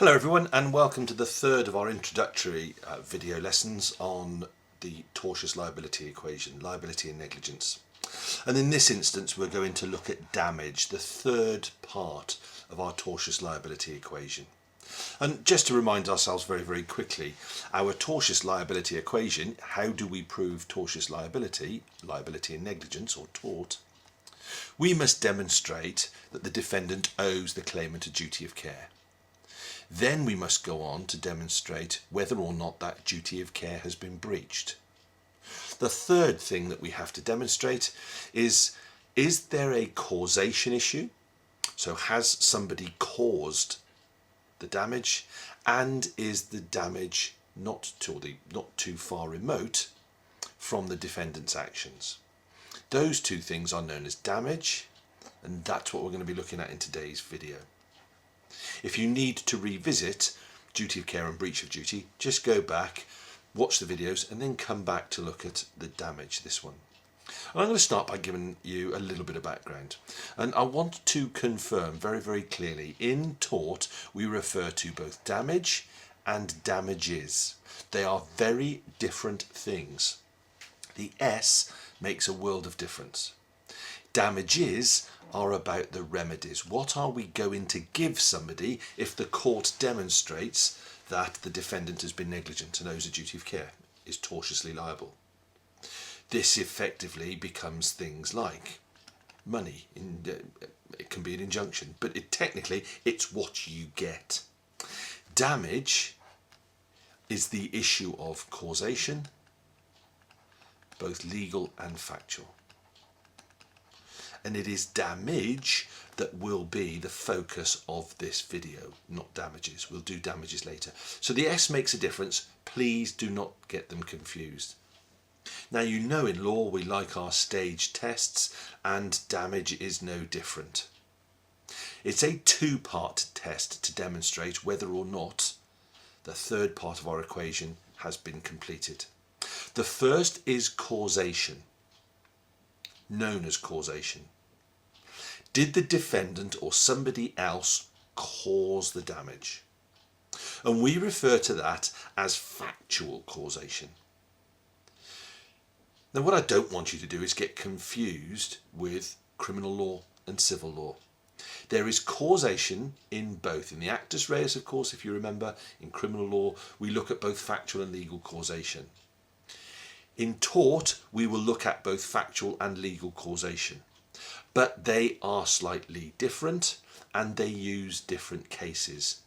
Hello everyone, and welcome to the third of our introductory video lessons on the tortious liability equation, liability and negligence. And in this instance we're going to look at damage, the third part of our tortious liability equation. And just to remind ourselves very quickly, our tortious liability equation, how do we prove tortious liability, liability and negligence or tort? We must demonstrate that the defendant owes the claimant a duty of care. Then we must go on to demonstrate whether or not that duty of care has been breached. The third thing that we have to demonstrate is there a causation issue? So has somebody caused the damage, and is the damage not too far remote from the defendant's actions? Those two things are known as damage, and that's what we're going to be looking at in today's video. If you need to revisit duty of care and breach of duty, just go back, watch the videos, and then come back to look at the damage, this one. And I'm going to start by giving you a little bit of background. And I want to confirm very clearly, in tort we refer to both damage and damages. They are very different things. The S makes a world of difference. Damages are about the remedies. What are we going to give somebody if the court demonstrates that the defendant has been negligent and owes a duty of care, is tortiously liable? This effectively becomes things like money. It can be an injunction, but technically it's what you get. Damage is the issue of causation, both legal and factual. And it is damage that will be the focus of this video, not damages. We'll do damages later. So the S makes a difference. Please do not get them confused. Now, you know, in law we like our stage tests, and damage is no different. It's a two-part test to demonstrate whether or not the third part of our equation has been completed. The first is causation, known as causation. Did the defendant or somebody else cause the damage? And we refer to that as factual causation. Now, what I don't want you to do is get confused with criminal law and civil law. There is causation in both. In the actus reus, of course, if you remember, in criminal law we look at both factual and legal causation. In tort, we will look at both factual and legal causation, but they are slightly different and they use different cases.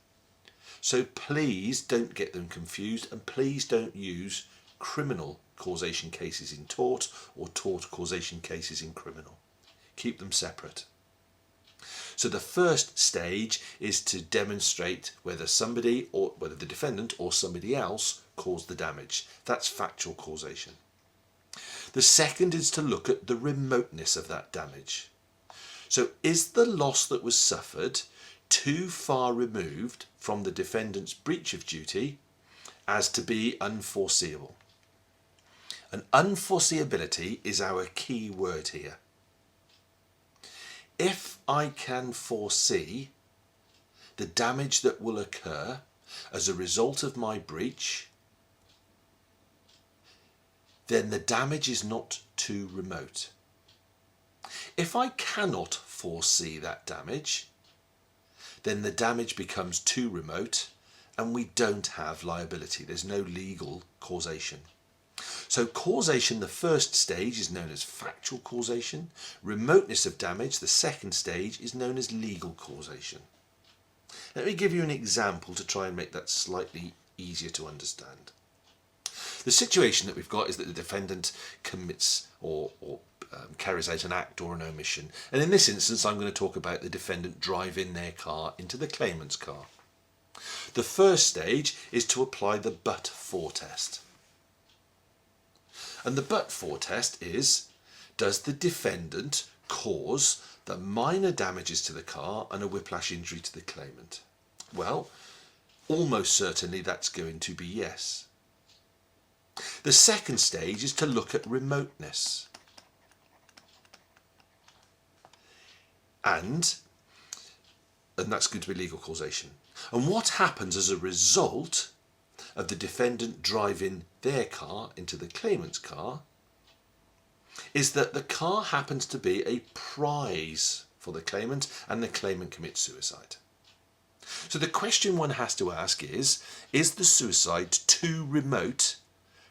So please don't get them confused, and please don't use criminal causation cases in tort or tort causation cases in criminal. Keep them separate. So the first stage is to demonstrate whether somebody, or whether the defendant or somebody else, caused the damage. That's factual causation. The second is to look at the remoteness of that damage. So is the loss that was suffered too far removed from the defendant's breach of duty as to be unforeseeable? And unforeseeability is our key word here. If I can foresee the damage that will occur as a result of my breach, then the damage is not too remote. If I cannot foresee that damage, then the damage becomes too remote and we don't have liability. There's no legal causation. So causation, the first stage, is known as factual causation. Remoteness of damage, the second stage, is known as legal causation. Let me give you an example to try and make that slightly easier to understand. The situation that we've got is that the defendant commits or carries out an act or an omission. And in this instance, I'm going to talk about the defendant driving their car into the claimant's car. The first stage is to apply the but-for test. And the but-for test is, does the defendant cause the minor damages to the car and a whiplash injury to the claimant? Well, almost certainly that's going to be yes. The second stage is to look at remoteness. And that's going to be legal causation. And what happens as a result of the defendant driving their car into the claimant's car is that the car happens to be a prize for the claimant, and the claimant commits suicide. So the question one has to ask is the suicide too remote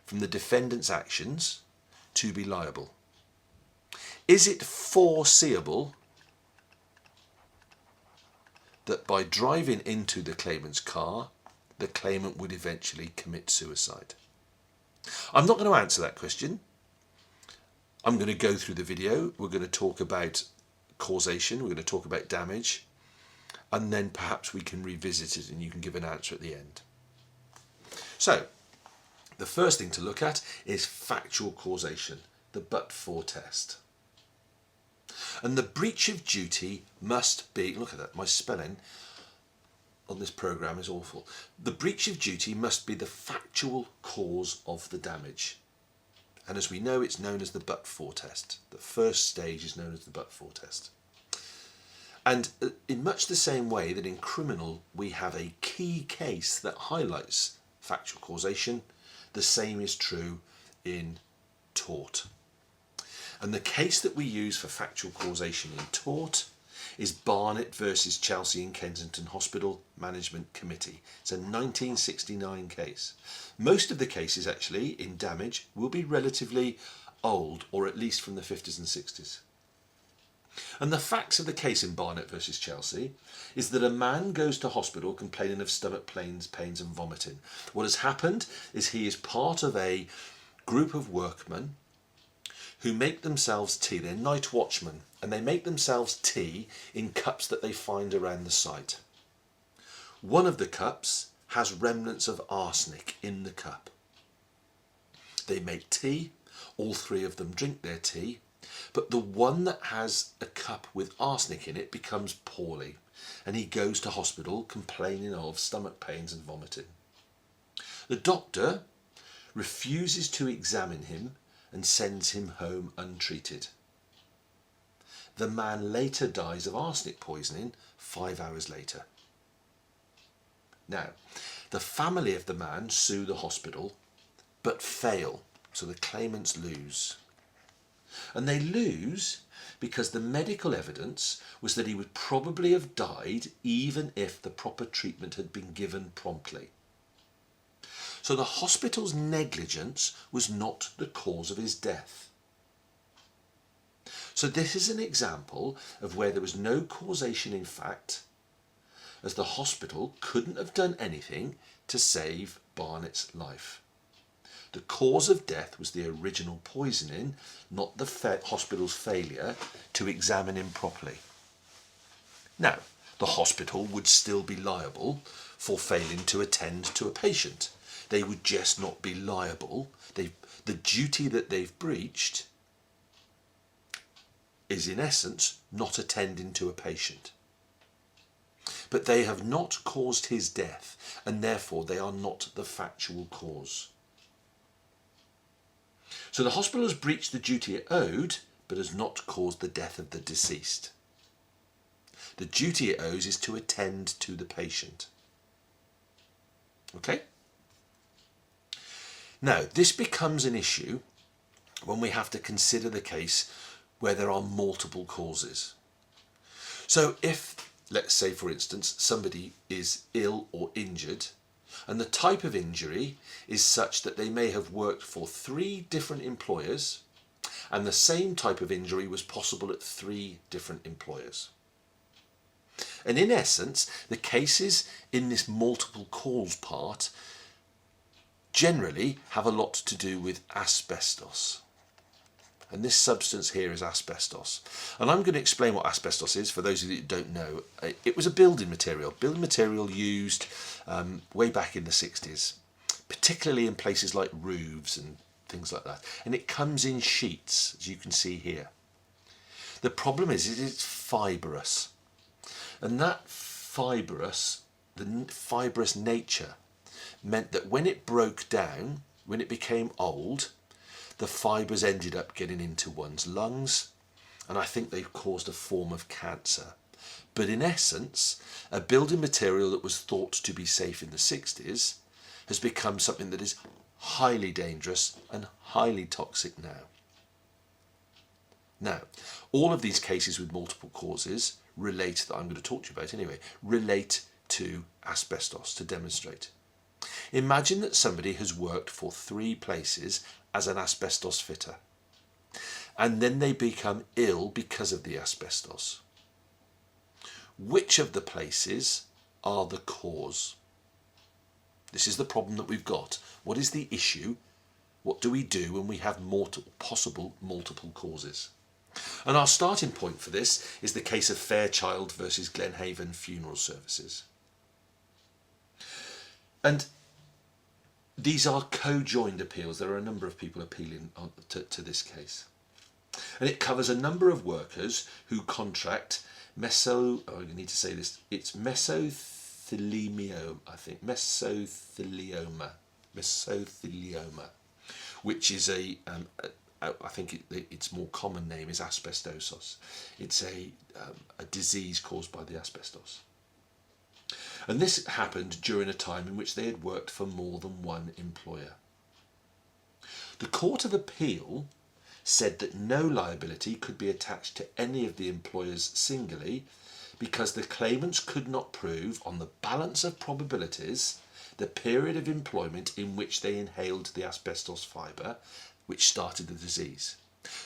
from the defendant's actions to be liable? Is it foreseeable that by driving into the claimant's car, the claimant would eventually commit suicide? I'm not going to answer that question. I'm going to go through the video. We're going to talk about causation. We're going to talk about damage. And then perhaps we can revisit it and you can give an answer at the end. So, the first thing to look at is factual causation, the but-for test. And the breach of duty must be, look at that, my spelling on this programme is awful. The breach of duty must be the factual cause of the damage. And as we know, it's known as the but-for test. The first stage is known as the but-for test. And in much the same way that in criminal we have a key case that highlights factual causation, the same is true in tort. And the case that we use for factual causation in tort is Barnett versus Chelsea and Kensington Hospital Management Committee. It's a 1969 case. Most of the cases actually in damage will be relatively old, or at least from the 50s and 60s. And the facts of the case in Barnett versus Chelsea is that a man goes to hospital complaining of stomach pains and vomiting. What has happened is he is part of a group of workmen who make themselves tea. They're night watchmen, and they make themselves tea in cups that they find around the site. One of the cups has remnants of arsenic in the cup. They make tea. All three of them drink their tea. But the one that has a cup with arsenic in it becomes poorly, and he goes to hospital complaining of stomach pains and vomiting. The doctor refuses to examine him and sends him home untreated. The man later dies of arsenic poisoning 5 hours later. Now, the family of the man sue the hospital but fail, so the claimants lose. And they lose because the medical evidence was that he would probably have died even if the proper treatment had been given promptly. So the hospital's negligence was not the cause of his death. So this is an example of where there was no causation in fact, as the hospital couldn't have done anything to save Barnett's life. The cause of death was the original poisoning, not the hospital's failure to examine him properly. Now, the hospital would still be liable for failing to attend to a patient. They would just not be liable. The duty that they've breached is in essence not attending to a patient. But they have not caused his death, and therefore they are not the factual cause. So the hospital has breached the duty it owed, but has not caused the death of the deceased. The duty it owes is to attend to the patient. Okay? Now, this becomes an issue when we have to consider the case where there are multiple causes. So if, let's say for instance, somebody is ill or injured, and the type of injury is such that they may have worked for 3 different employers, and the same type of injury was possible at 3 different employers. And in essence, the cases in this multiple cause part generally have a lot to do with asbestos. And this substance here is asbestos. And I'm going to explain what asbestos is for those of you that don't know. It was a building material used way back in the 60s, particularly in places like roofs and things like that. And it comes in sheets, as you can see here. The problem is it's fibrous. And that fibrous nature meant that when it broke down, when it became old, the fibres ended up getting into one's lungs, and I think they've caused a form of cancer. But in essence, a building material that was thought to be safe in the 60s has become something that is highly dangerous and highly toxic now. Now, all of these cases with multiple causes relate, that I'm going to talk to you about anyway, relate to asbestos to demonstrate. Imagine that somebody has worked for 3 places as an asbestos fitter, and then they become ill because of the asbestos. Which of the places are the cause? This is the problem that we've got. What is the issue? What do we do when we have possible multiple causes? And our starting point for this is the case of Fairchild versus Glenhaven Funeral Services. And these are co-joined appeals. There are a number of people appealing to this case. And it covers a number of workers who contract mesothelioma, which is I think its more common name is asbestosis. It's a disease caused by the asbestos. And this happened during a time in which they had worked for more than one employer. The Court of Appeal said that no liability could be attached to any of the employers singly because the claimants could not prove on the balance of probabilities the period of employment in which they inhaled the asbestos fibre which started the disease.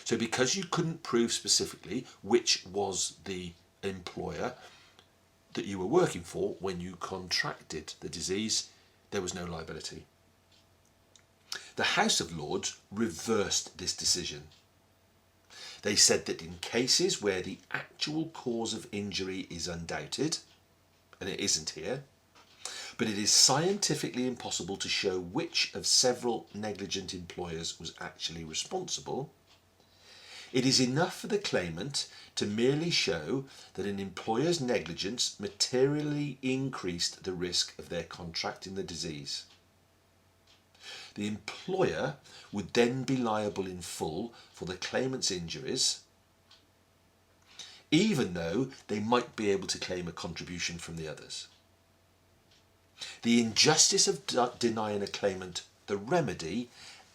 So because you couldn't prove specifically which was the employer that you were working for when you contracted the disease, there was no liability. The House of Lords reversed this decision. They said that in cases where the actual cause of injury is undoubted, and it isn't here, but it is scientifically impossible to show which of several negligent employers was actually responsible, it is enough for the claimant to merely show that an employer's negligence materially increased the risk of their contracting the disease. The employer would then be liable in full for the claimant's injuries, even though they might be able to claim a contribution from the others. The injustice of denying a claimant the remedy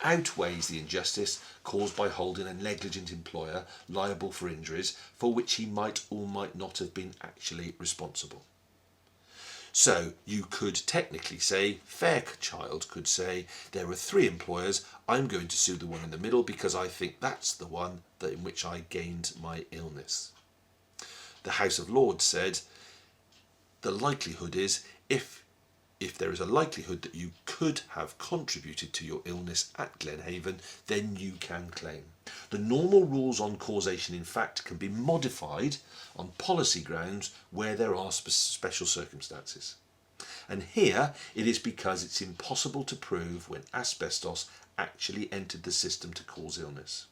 outweighs the injustice caused by holding a negligent employer liable for injuries for which he might or might not have been actually responsible. So you could technically say, Fairchild could say, there are 3 employers, I'm going to sue the one in the middle because I think that's the one that in which I gained my illness. The House of Lords said, the likelihood is, if there is a likelihood that you could have contributed to your illness at Glenhaven, then you can claim. The normal rules on causation, in fact, can be modified on policy grounds where there are special circumstances. And here it is because it's impossible to prove when asbestos actually entered the system to cause illness.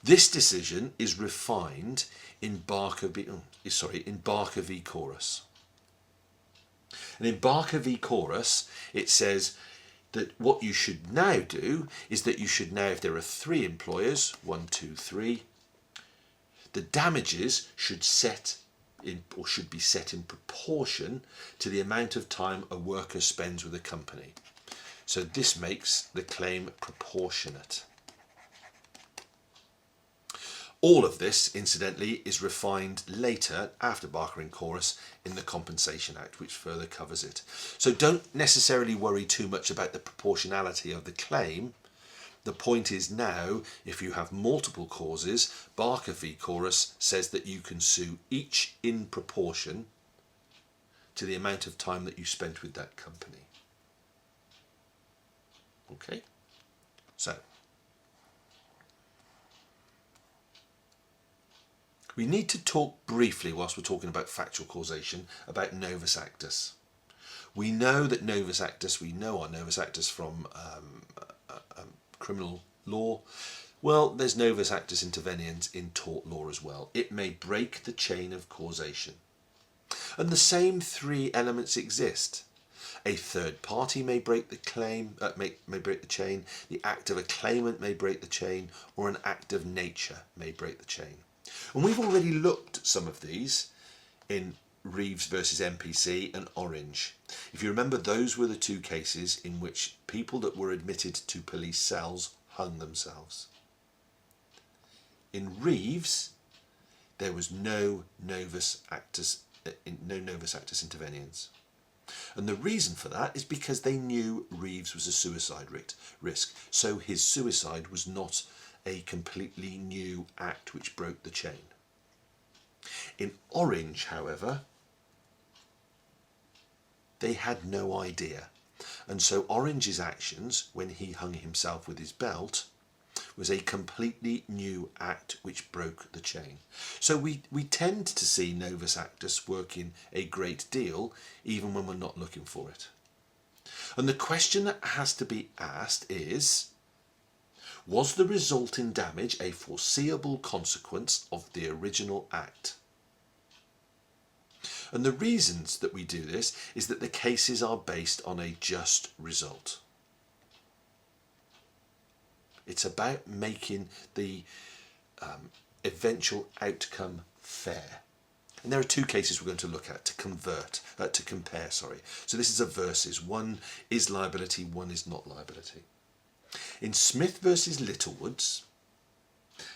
This decision is refined in Barker v Chorus. And in Barker v Chorus, it says that what you should now do is that you should now, if there are 3 employers, 1, 2, 3, the damages should be set in proportion to the amount of time a worker spends with a company. So this makes the claim proportionate. All of this, incidentally, is refined later, after Barker and Chorus, in the Compensation Act, which further covers it. So don't necessarily worry too much about the proportionality of the claim. The point is now, if you have multiple causes, Barker v Chorus says that you can sue each in proportion to the amount of time that you spent with that company. Okay? So, we need to talk briefly, whilst we're talking about factual causation, about novus actus. We know that novus actus, we know our novus actus from criminal law. Well, there's novus actus interveniens in tort law as well. It may break the chain of causation. And the same 3 elements exist. A third party may break the claim, may break the chain. The act of a claimant may break the chain, or an act of nature may break the chain. And we've already looked at some of these in Reeves versus MPC and Orange. If you remember, those were the two cases in which people that were admitted to police cells hung themselves. In Reeves, there was no novus actus interveniens. And the reason for that is because they knew Reeves was a suicide risk. So his suicide was not a completely new act which broke the chain. In Orange, however, they had no idea. And so Orange's actions, when he hung himself with his belt, was a completely new act which broke the chain. So we tend to see novus actus working a great deal, even when we're not looking for it. And the question that has to be asked is, was the resulting damage a foreseeable consequence of the original act? And the reasons that we do this is that the cases are based on a just result. It's about making the eventual outcome fair. And there are two cases we're going to look at to compare. So this is a versus. One is liability, one is not liability. In Smith versus Littlewoods,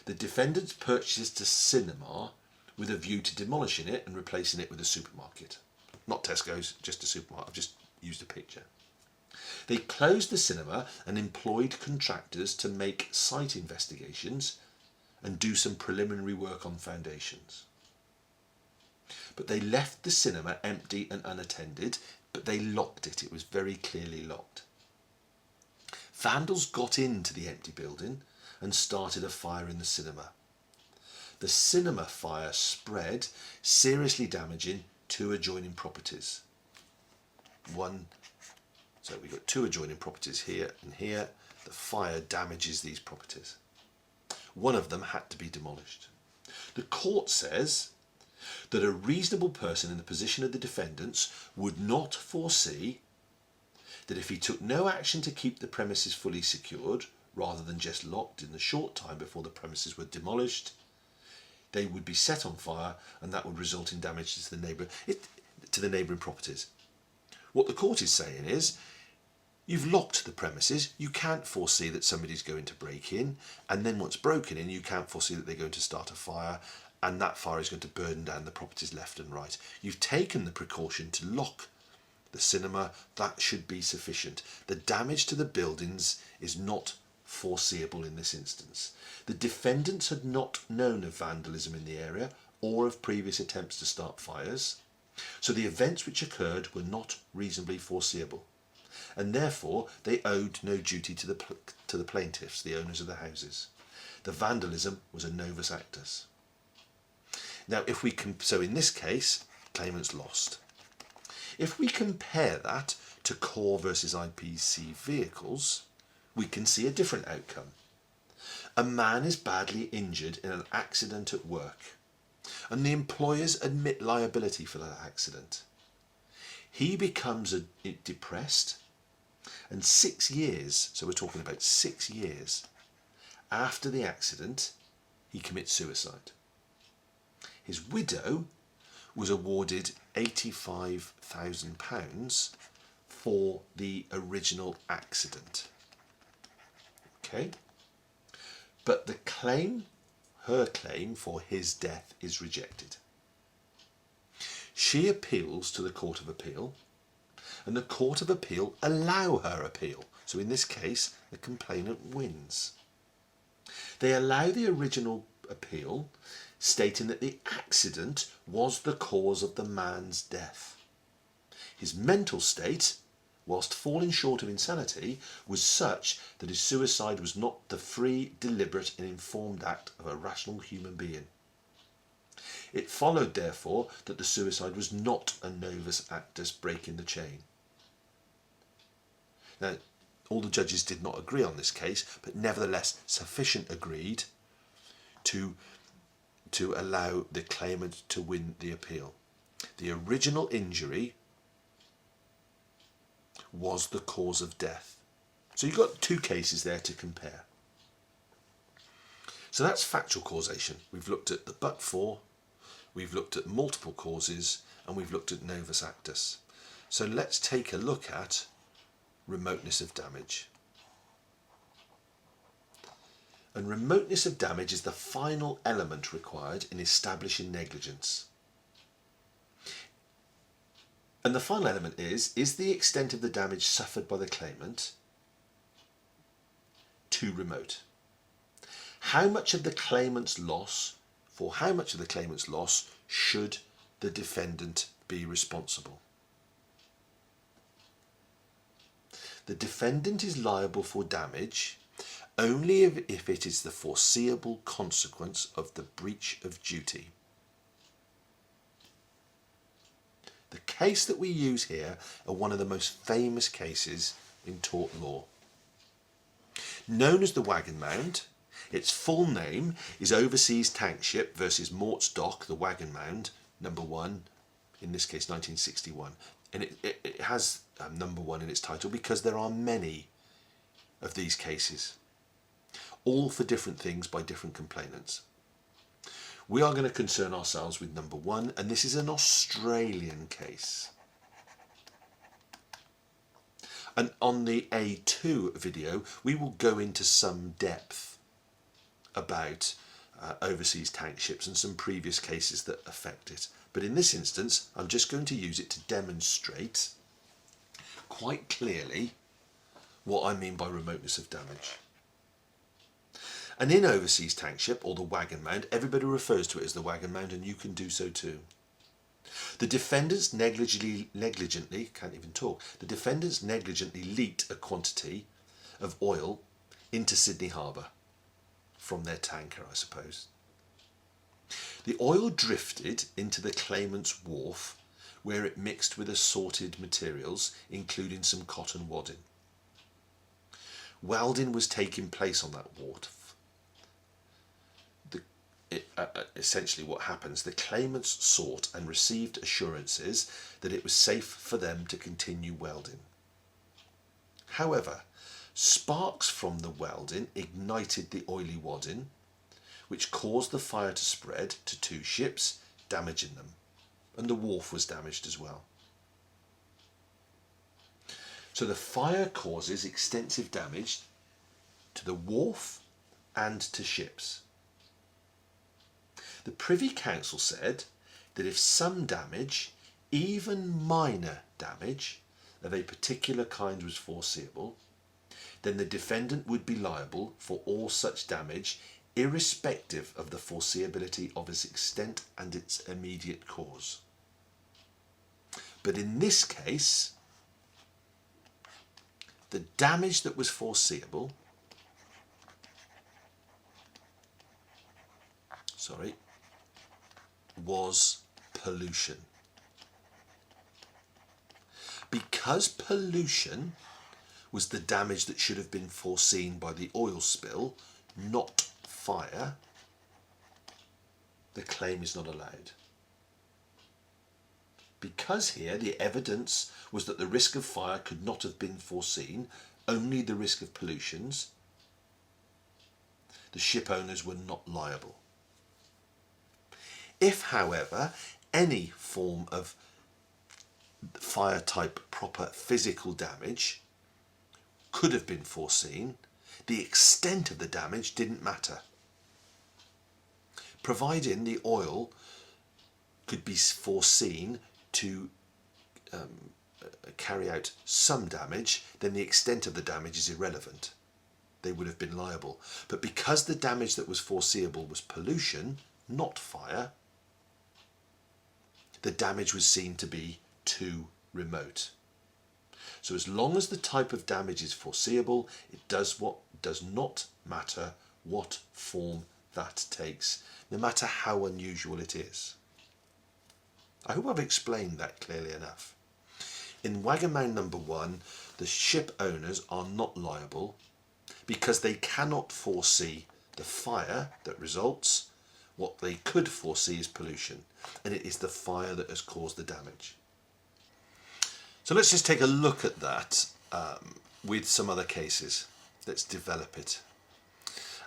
the defendants purchased a cinema with a view to demolishing it and replacing it with a supermarket. Not Tesco's, just a supermarket. I've just used a picture. They closed the cinema and employed contractors to make site investigations and do some preliminary work on foundations. But they left the cinema empty and unattended, but they locked it. It was very clearly locked. Vandals got into the empty building and started a fire in the cinema. The cinema fire spread, seriously damaging two adjoining properties. So we've got two adjoining properties here and here. The fire damages these properties. One of them had to be demolished. The court says that a reasonable person in the position of the defendants would not foresee that if he took no action to keep the premises fully secured, rather than just locked in the short time before the premises were demolished, they would be set on fire, and that would result in damage to the neighbouring properties. What the court is saying is, you've locked the premises, you can't foresee that somebody's going to break in, and then once broken in, you can't foresee that they're going to start a fire, and that fire is going to burn down the properties left and right. You've taken the precaution to lock the cinema. That should be sufficient. The damage to the buildings is not foreseeable in this instance. The defendants had not known of vandalism in the area or of previous attempts to start fires, so the events which occurred were not reasonably foreseeable, and therefore they owed no duty to the plaintiffs, the owners of the houses. The vandalism was a novus actus. Now, so in this case, claimants lost. If we compare that to core versus IPC vehicles, we can see a different outcome. A man is badly injured in an accident at work, and the employers admit liability for that accident. He becomes depressed, and 6 years, so we're talking about 6 years, after the accident, he commits suicide. His widow was awarded £85,000 for the original accident. Okay? But her claim for his death is rejected. She appeals to the Court of Appeal, and the Court of Appeal allow her appeal. So in this case, the complainant wins. They allow the original appeal, stating that the accident was the cause of the man's death. His mental state, whilst falling short of insanity, was such that his suicide was not the free, deliberate and informed act of a rational human being. It followed, therefore, that the suicide was not a novus actus breaking the chain. Now, all the judges did not agree on this case, but nevertheless sufficient agreed to allow the claimant to win the appeal. The original injury was the cause of death. So you've got two cases there to compare. So that's factual causation. We've looked at the but for, we've looked at multiple causes, and we've looked at novus actus. So let's take a look at remoteness of damage. And remoteness of damage is the final element required in establishing negligence. And the final element is the extent of the damage suffered by the claimant too remote? How much of the claimant's loss, should the defendant be responsible? The defendant is liable for damage only if it is the foreseeable consequence of the breach of duty. The case that we use here are one of the most famous cases in tort law. Known as the Wagon Mound, its full name is Overseas Tank Ship versus Mort's Dock, the Wagon Mound, number 1, in this case 1961. And it has number 1 in its title because there are many of these cases, all for different things by different complainants. We are going to concern ourselves with number 1, and this is an Australian case. And on the A2 video, we will go into some depth about overseas tank ships and some previous cases that affect it. But in this instance, I'm just going to use it to demonstrate quite clearly what I mean by remoteness of damage. And in overseas tank ship, or the Wagon Mound, everybody refers to it as the Wagon Mound, and you can do so too. The defendants negligently leaked a quantity of oil into Sydney Harbour from their tanker, I suppose. The oil drifted into the claimant's wharf, where it mixed with assorted materials, including some cotton wadding. Welding was taking place on that wharf. Essentially what happens, the claimants sought and received assurances that it was safe for them to continue welding. However, sparks from the welding ignited the oily wadding, which caused the fire to spread to 2 ships, damaging them, and the wharf was damaged as well. So the fire causes extensive damage to the wharf and to ships. The Privy Council said that if some damage, even minor damage, of a particular kind was foreseeable, then the defendant would be liable for all such damage, irrespective of the foreseeability of its extent and its immediate cause. But in this case, the damage that was foreseeable was pollution. Because pollution was the damage that should have been foreseen by the oil spill, not fire, the claim is not allowed. Because here the evidence was that the risk of fire could not have been foreseen, only the risk of pollutions, the ship owners were not liable. If, however, any form of fire type proper physical damage could have been foreseen, the extent of the damage didn't matter. Providing the oil could be foreseen to carry out some damage, then the extent of the damage is irrelevant. They would have been liable. But because the damage that was foreseeable was pollution, not fire, the damage was seen to be too remote. So as long as the type of damage is foreseeable, it does not matter what form that takes, no matter how unusual it is. I hope I've explained that clearly enough. In Wagon Mound number 1, the ship owners are not liable because they cannot foresee the fire that results. What they could foresee is pollution, and it is the fire that has caused the damage. So let's just take a look at that with some other cases. Let's develop it.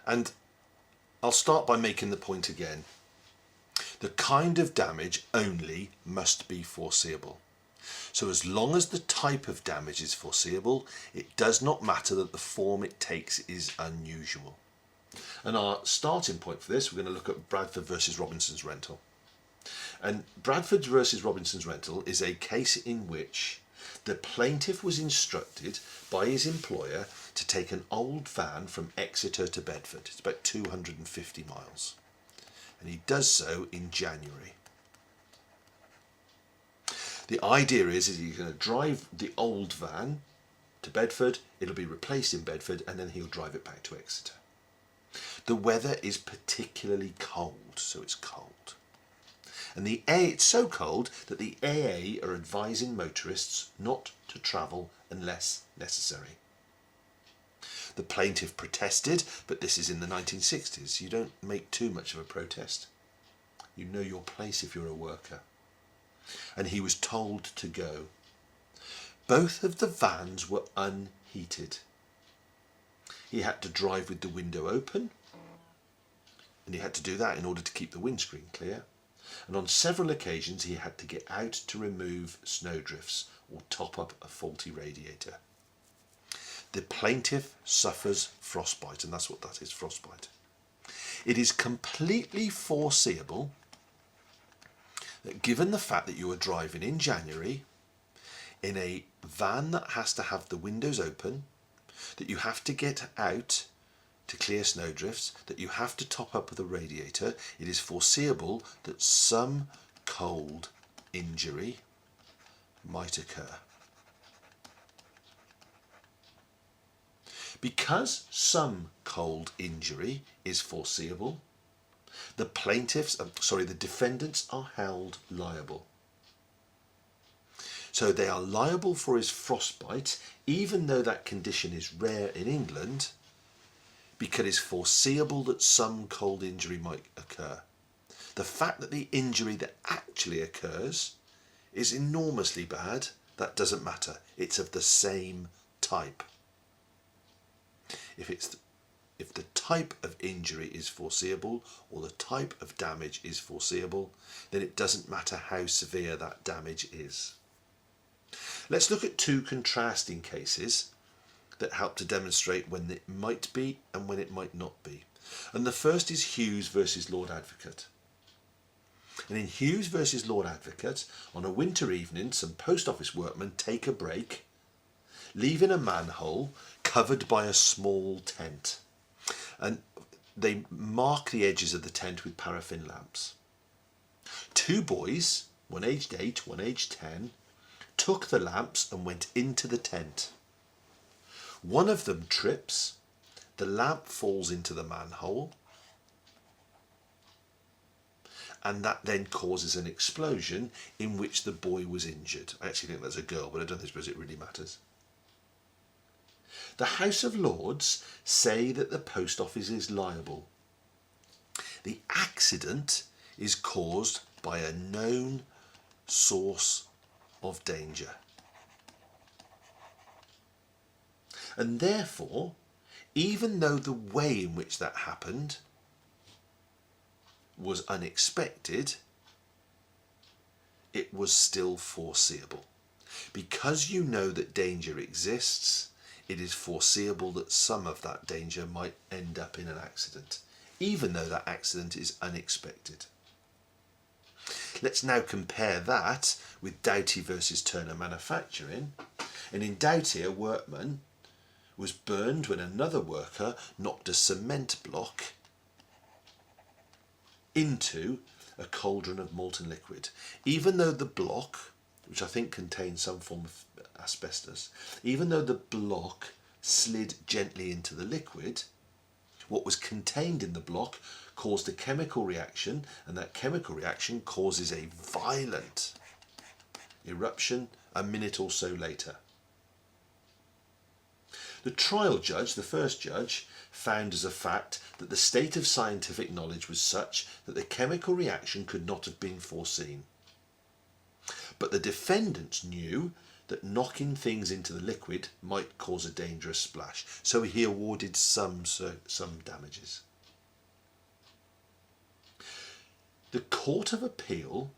And I'll start by making the point again. The kind of damage only must be foreseeable. So as long as the type of damage is foreseeable, it does not matter that the form it takes is unusual. And our starting point for this, we're going to look at Bradford versus Robinson's rental. And Bradford versus Robinson's rental is a case in which the plaintiff was instructed by his employer to take an old van from Exeter to Bedford. It's about 250 miles. And he does so in January. The idea is he's going to drive the old van to Bedford, it'll be replaced in Bedford, and then he'll drive it back to Exeter. The weather is particularly cold, so it's cold. And it's so cold that the AA are advising motorists not to travel unless necessary. The plaintiff protested, but this is in the 1960s. You don't make too much of a protest. You know your place if you're a worker. And he was told to go. Both of the vans were unheated. He had to drive with the window open, and he had to do that in order to keep the windscreen clear. And on several occasions he had to get out to remove snowdrifts or top up a faulty radiator. The plaintiff suffers frostbite, and that's what that is, frostbite. It is completely foreseeable that given the fact that you are driving in January in a van that has to have the windows open, that you have to get out to clear snowdrifts, that you have to top up with a radiator, it is foreseeable that some cold injury might occur. Because some cold injury is foreseeable, the defendants are held liable. So they are liable for his frostbite, even though that condition is rare in England, because it's foreseeable that some cold injury might occur. The fact that the injury that actually occurs is enormously bad, that doesn't matter. It's of the same type. If the type of injury is foreseeable or the type of damage is foreseeable, then it doesn't matter how severe that damage is. Let's look at two contrasting cases that help to demonstrate when it might be and when it might not be. And the first is Hughes versus Lord Advocate. And in Hughes versus Lord Advocate, on a winter evening, some post office workmen take a break, leaving a manhole covered by a small tent. And they mark the edges of the tent with paraffin lamps. Two boys, one aged 8, one aged 10, took the lamps and went into the tent. One of them trips, the lamp falls into the manhole, and that then causes an explosion in which the boy was injured. I actually think that's a girl, but I don't suppose it really matters. The House of Lords say that the post office is liable. The accident is caused by a known source of danger. And therefore, even though the way in which that happened was unexpected, it was still foreseeable. Because you know that danger exists, it is foreseeable that some of that danger might end up in an accident, even though that accident is unexpected. Let's now compare that with Doughty versus Turner Manufacturing. And in Doughty, a workman was burned when another worker knocked a cement block into a cauldron of molten liquid. Even though the block, which I think contained some form of asbestos, even though the block slid gently into the liquid, what was contained in the block caused a chemical reaction, and that chemical reaction causes a violent eruption a minute or so later. The trial judge, the first judge, found as a fact that the state of scientific knowledge was such that the chemical reaction could not have been foreseen. But the defendants knew that knocking things into the liquid might cause a dangerous splash, so he awarded some damages. The Court of Appeal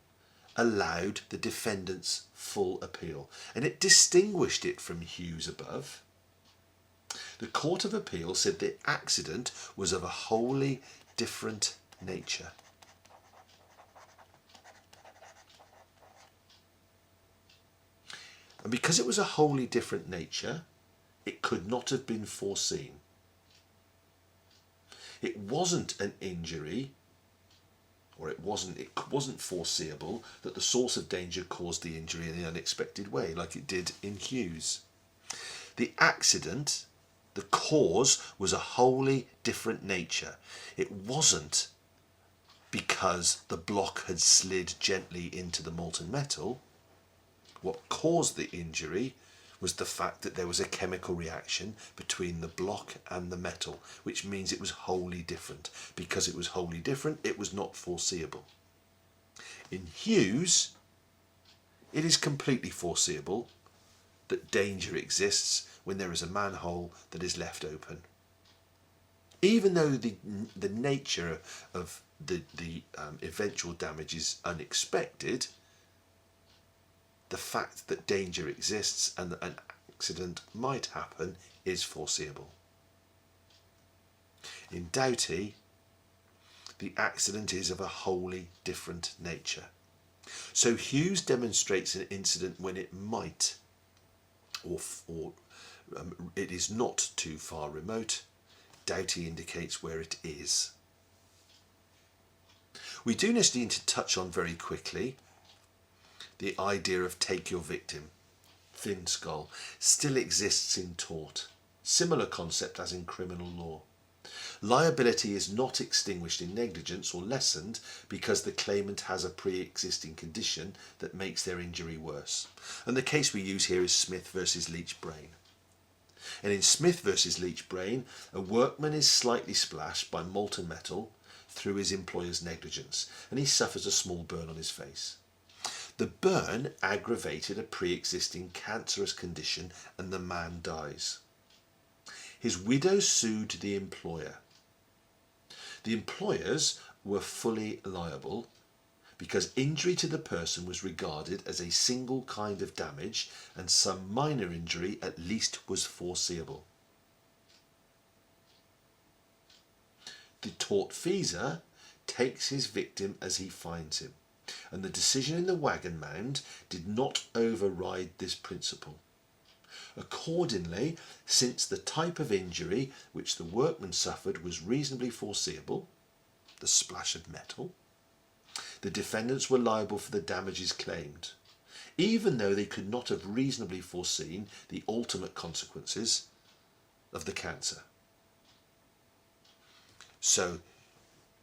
allowed the defendant's full appeal, and it distinguished it from Hughes above. The Court of Appeal said the accident was of a wholly different nature. And because it was a wholly different nature, it could not have been foreseen. It wasn't an injury, or it wasn't foreseeable that the source of danger caused the injury in an unexpected way, like it did in Hughes. The accident, the cause, was a wholly different nature. It wasn't because the block had slid gently into the molten metal. What caused the injury was the fact that there was a chemical reaction between the block and the metal, which means it was wholly different. Because it was wholly different, it was not foreseeable. In Hughes, it is completely foreseeable that danger exists when there is a manhole that is left open. Even though the nature of the eventual damage is unexpected, the fact that danger exists and that an accident might happen is foreseeable. In Doughty, the accident is of a wholly different nature. So Hughes demonstrates an incident when it might, or it is not too far remote. Doughty indicates where it is. We do need to touch on very quickly the idea of take your victim, thin skull, still exists in tort. Similar concept as in criminal law. Liability is not extinguished in negligence or lessened because the claimant has a pre-existing condition that makes their injury worse. And the case we use here is Smith versus Leach Brain. And in Smith versus Leach Brain, a workman is slightly splashed by molten metal through his employer's negligence, and he suffers a small burn on his face. The burn aggravated a pre-existing cancerous condition and the man dies. His widow sued the employer. The employers were fully liable because injury to the person was regarded as a single kind of damage and some minor injury at least was foreseeable. The tortfeasor takes his victim as he finds him, and the decision in the wagon mound did not override this principle. Accordingly, since the type of injury which the workman suffered was reasonably foreseeable, the splash of metal, the defendants were liable for the damages claimed, even though they could not have reasonably foreseen the ultimate consequences of the cancer. So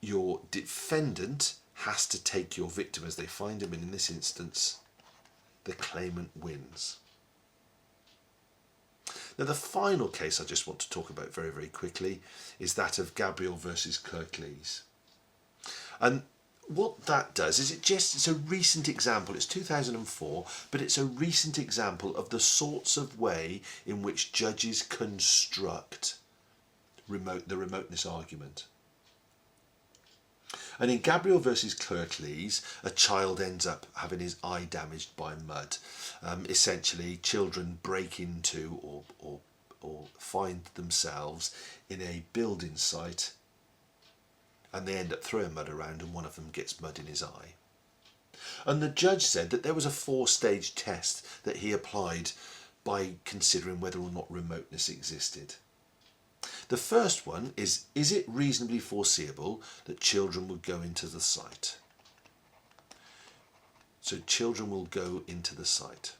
your defendant has to take your victim as they find him, and in this instance, the claimant wins. Now, the final case I just want to talk about very, very quickly is that of Gabriel versus Kirklees. And what that does is it's a recent example. It's 2004, but it's a recent example of the sorts of way in which judges construct the remoteness argument. And in Gabriel versus Kirklees, a child ends up having his eye damaged by mud. Essentially, children break into or find themselves in a building site and they end up throwing mud around and one of them gets mud in his eye. And the judge said that there was a 4-stage test that he applied by considering whether or not remoteness existed. The first one is it reasonably foreseeable that children will go into the site? So children will go into the site.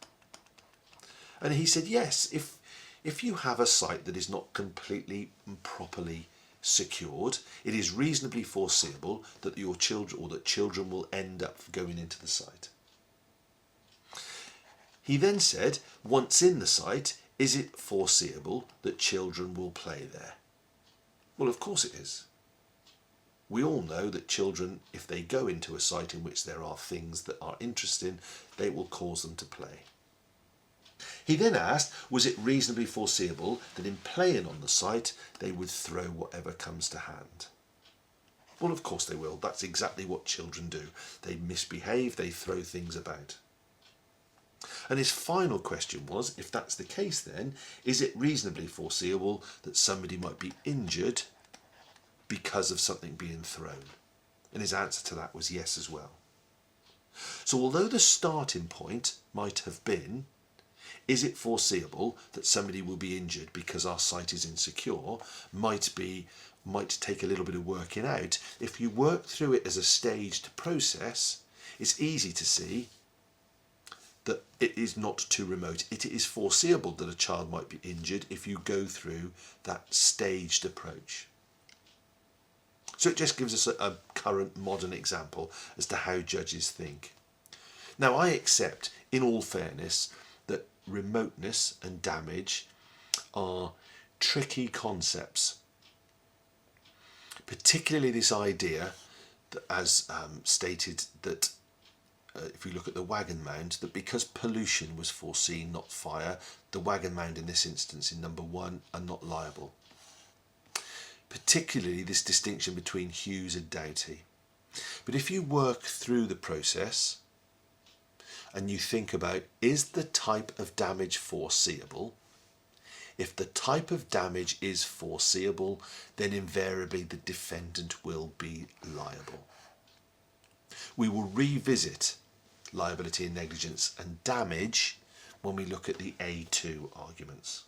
And he said, yes, if you have a site that is not completely and properly secured, it is reasonably foreseeable that your children or that children will end up going into the site. He then said, once in the site, is it foreseeable that children will play there? Well, of course it is. We all know that children, if they go into a site in which there are things that are interesting, they will cause them to play. He then asked, was it reasonably foreseeable that in playing on the site, they would throw whatever comes to hand? Well, of course they will. That's exactly what children do. They misbehave, they throw things about. And his final question was, if that's the case then, is it reasonably foreseeable that somebody might be injured because of something being thrown? And his answer to that was yes as well. So although the starting point might have been, is it foreseeable that somebody will be injured because our site is insecure, might take a little bit of working out. If you work through it as a staged process, it's easy to see that it is not too remote. It is foreseeable that a child might be injured if you go through that staged approach. So it just gives us a current modern example as to how judges think. Now, I accept, in all fairness, that remoteness and damage are tricky concepts. Particularly this idea, that, as stated, that if you look at the wagon mound, that because pollution was foreseen, not fire, the wagon mound in this instance, in number 1, are not liable. Particularly this distinction between Hughes and Doughty. But if you work through the process and you think about, is the type of damage foreseeable? If the type of damage is foreseeable, then invariably the defendant will be liable. We will revisit liability and negligence and damage when we look at the A2 arguments.